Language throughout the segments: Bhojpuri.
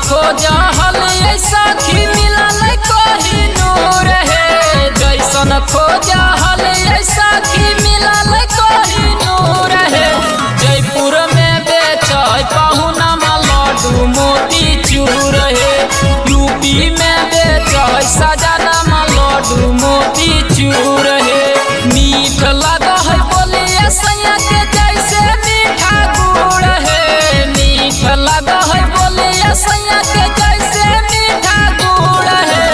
खोजल ऐसा की मिलल कहीं नूर है। जैसन खोजल ऐसा की मिलल कहीं नूर है। जयपुर में बेचे पहुना लड्डू मोती चूर है। यूपी में बेचे सजना लड्डू मोती चूर है। मीठ लगा है बोलिए सैया के जैसे मीठा गुड़ है। मीठ लगा है बोलिए सैया के जैसे मीठा गुड़ है।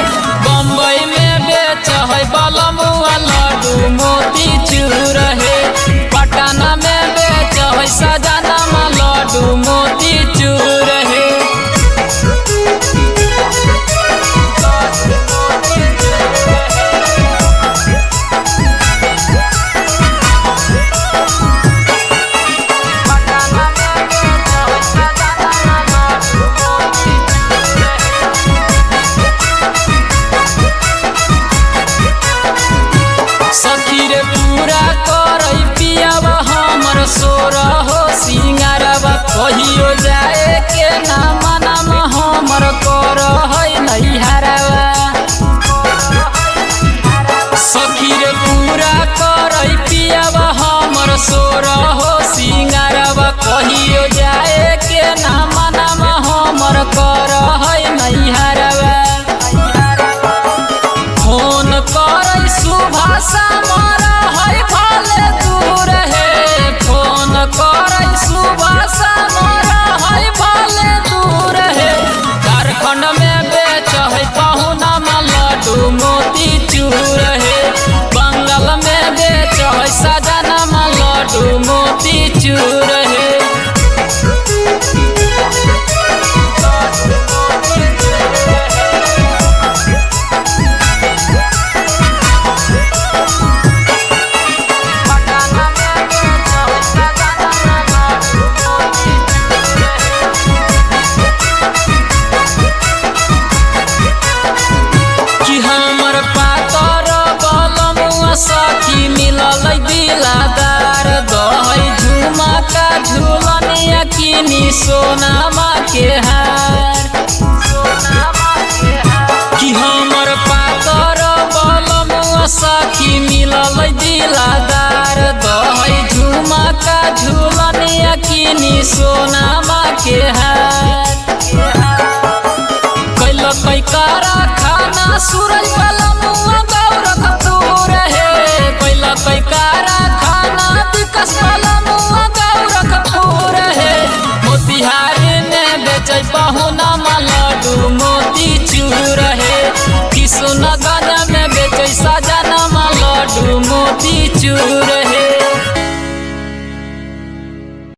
बम्बई में बेचे है बलमुआ लड्डू मोती चूर है। पटना में बेचे है सजना लड्डू मोती चूर है। सोरा हो सिंगारवा कहियो जाए के नाम नाम हमर कर है नैहरवा। सखी रे पूरा कर पियावा हमर सोरा हो सिंगारवा कहियो जाए के नाम नाम हमर कर है नैहरवा। फोन कर सुबह समर है भले दूर है। फोन कर सुबह समर है भले दूर है। झारखंड में बेचे है पहुना लड्डू मोती चूर है। बंगाल में बेचे है सजना लड्डू मोती चूर है। सखी मिलल दिलादार दही झुमका झूलनिया किनी सोनामा के हार। कि हमर पातर बलमुआ सखी मिलल दिलादार दही झुमका झूलनिया किनी सोनामा के हार। कैल कैकारा खाना सूरज बलमुआ गौरखपुर है। कैकारा खाना विकास बलमुआ गौरखपुर है। मोतिहारी में बेचे पहुना लड्डू मोती चूर है। किशनगंज में बेचे सजना लड्डू मोती चूर